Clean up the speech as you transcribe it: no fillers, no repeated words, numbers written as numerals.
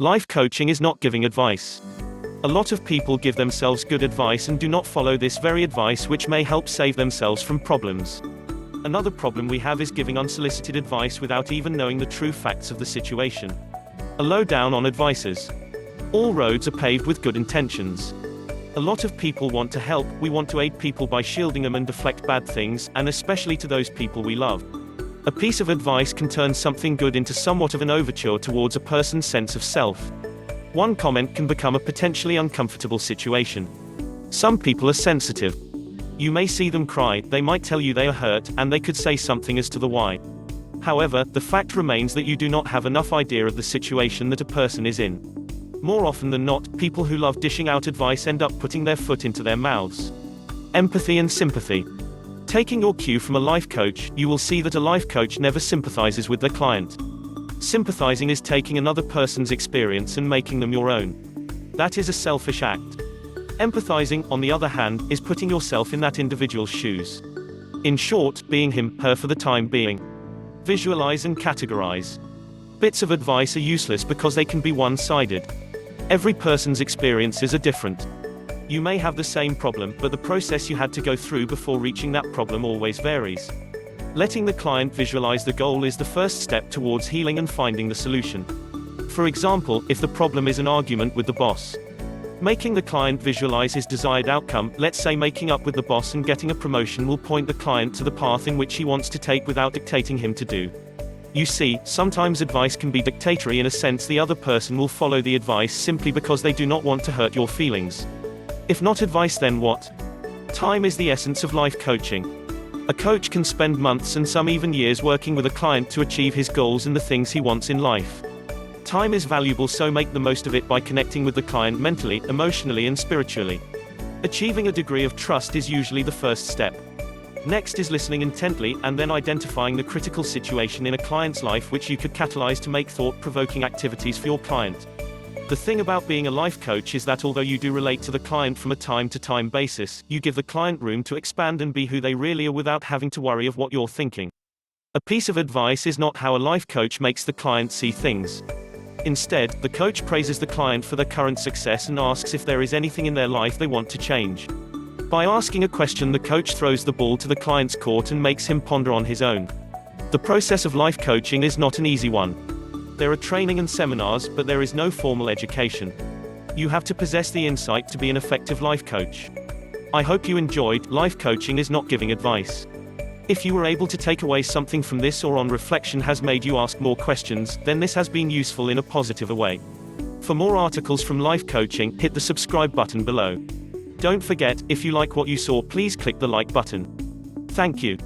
Life coaching is not giving advice. A lot of people give themselves good advice and do not follow this very advice, which may help save themselves from problems. Another problem we have is giving unsolicited advice without even knowing the true facts of the situation. A lowdown on advices. All roads are paved with good intentions. A lot of people want to help, we want to aid people by shielding them and deflect bad things, and especially to those people we love. A piece of advice can turn something good into somewhat of an overture towards a person's sense of self. One comment can become a potentially uncomfortable situation. Some people are sensitive. You may see them cry, they might tell you they are hurt, and they could say something as to the why. However, the fact remains that you do not have enough idea of the situation that a person is in. More often than not, people who love dishing out advice end up putting their foot into their mouths. Empathy and sympathy. Taking your cue from a life coach, you will see that a life coach never sympathizes with their client. Sympathizing is taking another person's experience and making them your own. That is a selfish act. Empathizing, on the other hand, is putting yourself in that individual's shoes. In short, being him, her for the time being. Visualize and categorize. Bits of advice are useless because they can be one-sided. Every person's experiences are different. You may have the same problem, but the process you had to go through before reaching that problem always varies. Letting the client visualize the goal is the first step towards healing and finding the solution. For example, if the problem is an argument with the boss, making the client visualize his desired outcome, let's say making up with the boss and getting a promotion, will point the client to the path in which he wants to take without dictating him to do. You see, sometimes advice can be dictatorial in a sense. The other person will follow the advice simply because they do not want to hurt your feelings. If not advice, then what? Time is the essence of life coaching. A coach can spend months and some even years working with a client to achieve his goals and the things he wants in life. Time is valuable, so make the most of it by connecting with the client mentally, emotionally and spiritually. Achieving a degree of trust is usually the first step. Next is listening intently, and then identifying the critical situation in a client's life which you could catalyze to make thought-provoking activities for your client. The thing about being a life coach is that although you do relate to the client from a time-to-time basis, you give the client room to expand and be who they really are without having to worry of what you're thinking. A piece of advice is not how a life coach makes the client see things. Instead, the coach praises the client for their current success and asks if there is anything in their life they want to change. By asking a question, the coach throws the ball to the client's court and makes him ponder on his own. The process of life coaching is not an easy one. There are training and seminars, but there is no formal education. You have to possess the insight to be an effective life coach. I hope you enjoyed. Life coaching is not giving advice. If you were able to take away something from this, or on reflection has made you ask more questions, then this has been useful in a positive way. For more articles from life coaching, hit the subscribe button below. Don't forget, if you like what you saw, please click the like button. Thank you.